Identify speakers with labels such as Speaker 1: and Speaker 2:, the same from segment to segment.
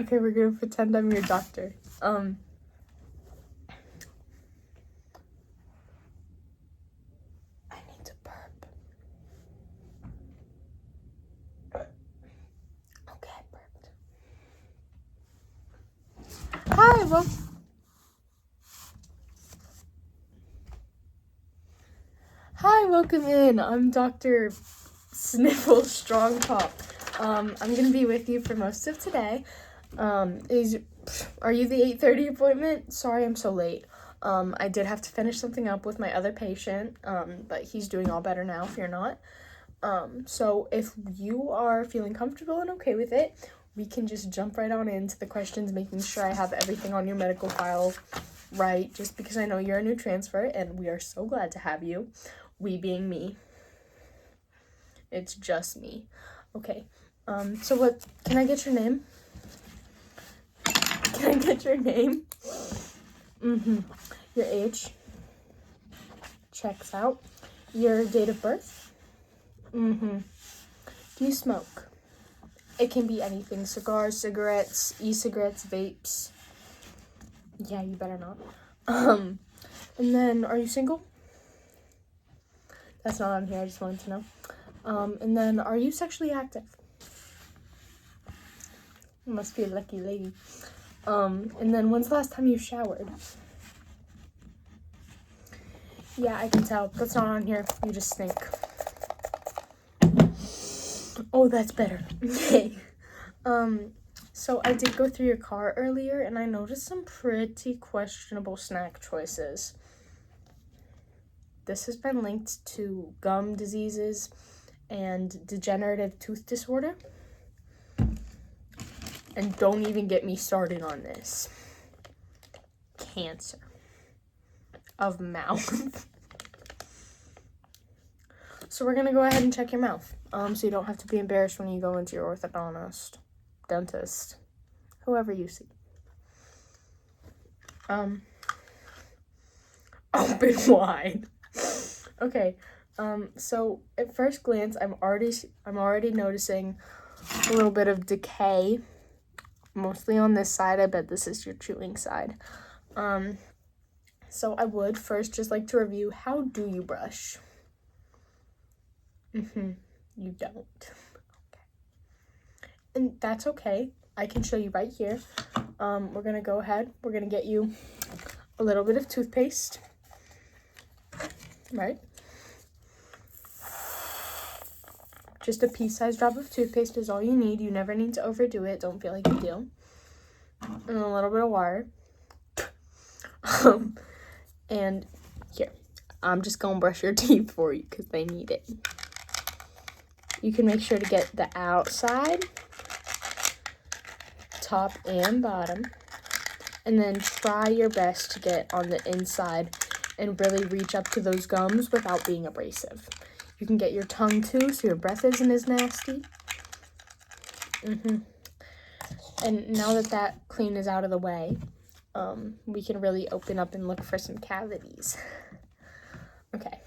Speaker 1: Okay, we're gonna pretend I'm your doctor. I need to burp. Okay, I burped. Hi, welcome in. I'm Dr. Sniffle Strong Pop. I'm gonna be with you for most of today. Are you the 8:30 appointment? Sorry I'm so late. I did have to finish something up with my other patient, but he's doing all better now if you're not. So if you are feeling comfortable and okay with it, we can just jump right on into the questions, making sure I have everything on your medical file right, just because I know you're a new transfer and we are so glad to have you. We being me. It's just me. Okay. So what, can I get your name? Can I get your name? Your age? Checks out. Your date of birth? Do you smoke? It can be anything. Cigars, cigarettes, e-cigarettes, vapes. Yeah, you better not. And then, are you single? That's not on here, I just wanted to know. And then, are you sexually active? You must be a lucky lady. And then, when's the last time you showered? Yeah, I can tell. That's not on here. You just stink. Oh, that's better. Okay. So I did go through your car earlier, and I noticed some pretty questionable snack choices. This has been linked to gum diseases and degenerative tooth disorder. And don't even get me started on this. Cancer of mouth. So we're gonna go ahead and check your mouth. So you don't have to be embarrassed when you go into your orthodontist, dentist, whoever you see. Open wide. Okay. So at first glance, I'm already noticing a little bit of decay, mostly on this side. I bet this is your chewing side. So I would first just like to review, how do you brush? You don't. Okay. And that's okay. I can show you right here. We're gonna go ahead. We're gonna get you a little bit of toothpaste. Right? Just a pea-sized drop of toothpaste is all you need. You never need to overdo it. Don't feel like you do. And a little bit of water. And here, I'm just gonna brush your teeth for you because they need it. You can make sure to get the outside, top and bottom, and then try your best to get on the inside and really reach up to those gums without being abrasive. You can get your tongue too, so your breath isn't as nasty. And now that clean is out of the way, we can really open up and look for some cavities. Okay,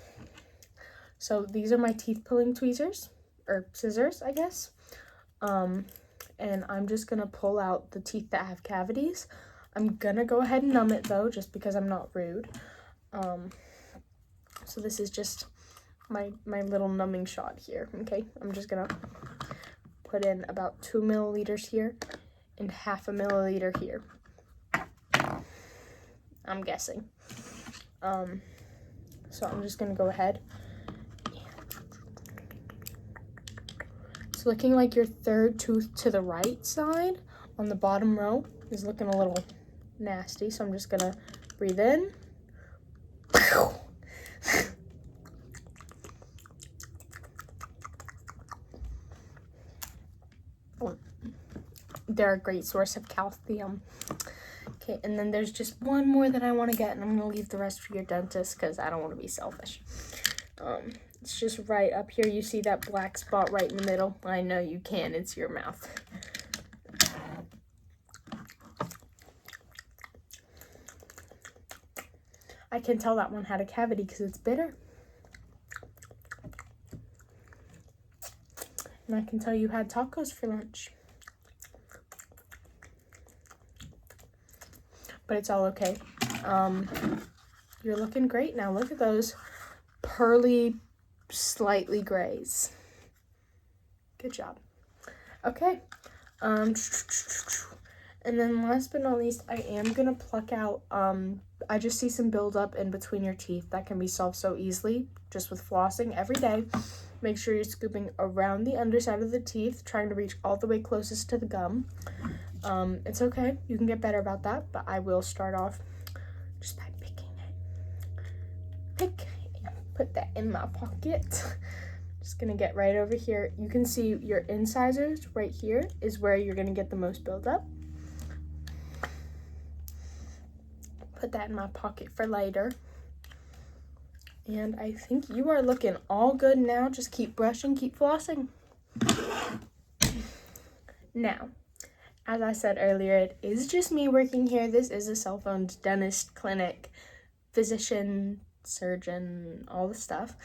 Speaker 1: so these are my teeth pulling tweezers, or scissors, I guess. And I'm just gonna pull out the teeth that have cavities. I'm gonna go ahead and numb it though, just because I'm not rude. So this is just my little numbing shot here, okay? I'm just gonna put in about 2 milliliters here and 1/2 milliliter here. I'm guessing. So I'm just gonna go ahead. It's looking like your third tooth to the right side on the bottom row is looking a little nasty, so I'm just gonna breathe in. They're a great source of calcium. Okay, and then there's just one more that I want to get, and I'm gonna leave the rest for your dentist because I don't want to be selfish. It's just right up here. You see that black spot right in the middle? I know you can. It's your mouth. I can tell that one had a cavity because it's bitter. And I can tell you had tacos for lunch. but it's all okay. You're looking great now. Look at those pearly, slightly grays. Good job. Okay. And then last but not least, I am gonna pluck out, I just see some buildup in between your teeth that can be solved so easily just with flossing every day. Make sure you're scooping around the underside of the teeth, trying to reach all the way closest to the gum. It's okay, you can get better about that, but I will start off just by picking it. Pick and put that in my pocket. Just gonna get right over here. You can see your incisors right here is where you're gonna get the most buildup. Put that in my pocket for later. And I think you are looking all good now. Just keep brushing, keep flossing. Now, as I said earlier, it is just me working here. This is a cell-phone dentist clinic, physician, surgeon, all the stuff.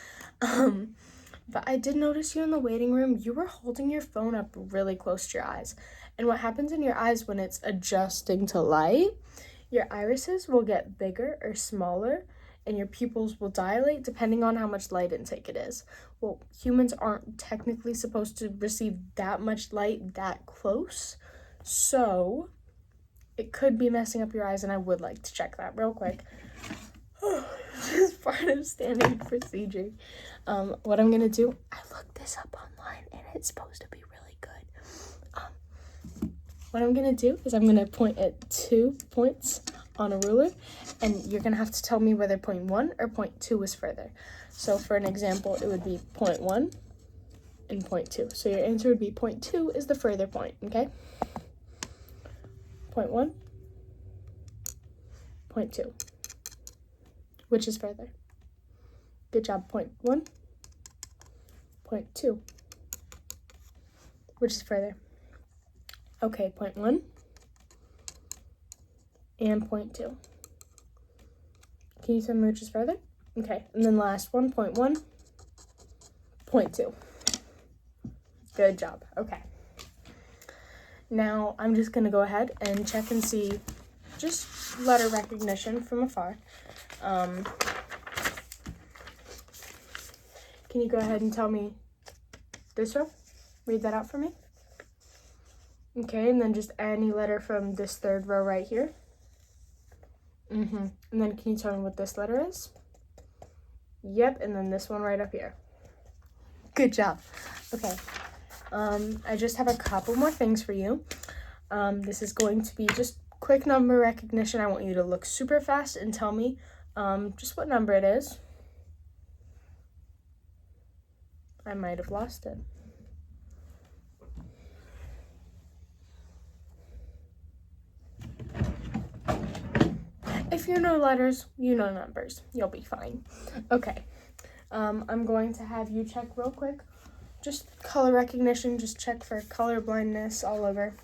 Speaker 1: But I did notice you in the waiting room. You were holding your phone up really close to your eyes. And what happens in your eyes when it's adjusting to light, your irises will get bigger or smaller, and your pupils will dilate depending on how much light intake it is. Well, humans aren't technically supposed to receive that much light that close, so it could be messing up your eyes, and I would like to check that real quick. This is part of standard procedure. What I'm gonna do, I looked this up online, and it's supposed to be really good. What I'm gonna do is I'm gonna point at 2 points on a ruler, and you're gonna have to tell me whether point 1 or point 2 is further. So for an example, it would be point 1 and point 2. So your answer would be point 2 is the further point, okay? Point 1, point 2. Which is further? Good job. Point 1, point 2. Which is further? Okay, point 1 and point 2. Can you tell me which is further? Okay, and then last one, point 1, point 2. Good job. Okay. Now I'm just gonna go ahead and check and see just letter recognition from afar. Can you go ahead and tell me this row? Read that out for me. Okay, and then just any letter from this third row right here. And then can you tell me what this letter is? Yep, and then this one right up here. Good job. Okay, I just have a couple more things for you. This is going to be just quick number recognition. I want you to look super fast and tell me just what number it is. I might have lost it. If you know letters, you know numbers. You'll be fine. Okay. I'm going to have you check real quick. Just color recognition. Just check for color blindness all over.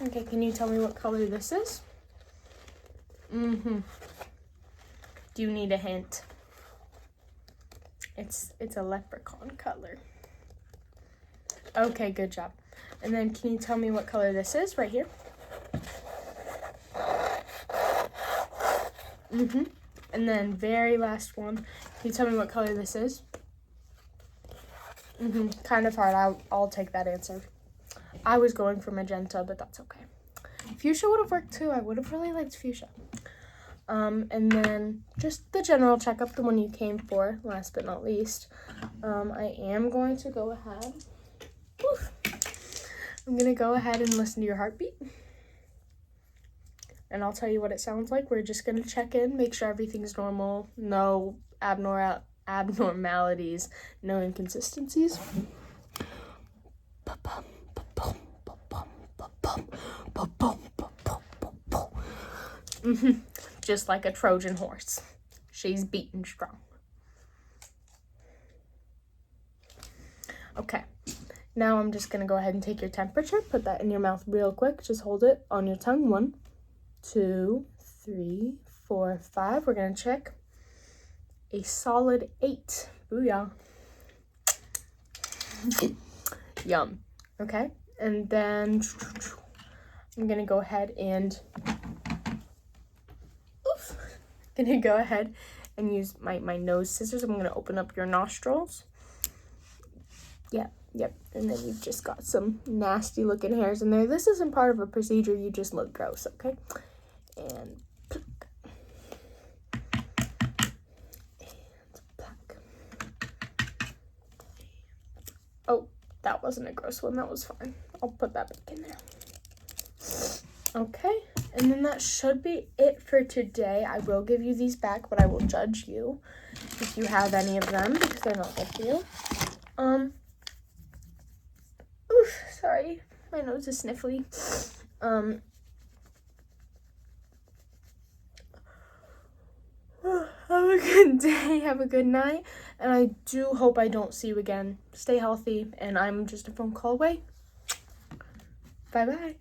Speaker 1: Okay, can you tell me what color this is? Do you need a hint? It's a leprechaun color. Okay, good job. And then can you tell me what color this is right here? And then very last one. Can you tell me what color this is? Kind of hard. I'll take that answer. I was going for magenta, but that's okay. Fuchsia would have worked too. I would have really liked fuchsia. And then just the general checkup, the one you came for, last but not least. I am going to go ahead. I'm going to go ahead and listen to your heartbeat. And I'll tell you what it sounds like. We're just going to check in, make sure everything's normal. No abnormalities, no inconsistencies. Just like a Trojan horse. She's beaten strong. Okay. Now I'm just going to go ahead and take your temperature. Put that in your mouth real quick. Just hold it on your tongue. 1, 2, 3, 4, 5. We're going to check. A solid 8. Booyah. Yum. Okay. And then I'm going to go ahead and gonna go ahead and use my nose scissors. I'm gonna open up your nostrils. Yep, and then you've just got some nasty looking hairs in there. This isn't part of a procedure, you just look gross, okay? And pluck. And pluck. Oh, that wasn't a gross one, that was fine. I'll put that back in there. Okay, and then that should be it for today. I will give you these back, but I will judge you if you have any of them because they're not good for you. Sorry, my nose is sniffly. Have a good day, have a good night, and I do hope I don't see you again. Stay healthy, and I'm just a phone call away. Bye-bye.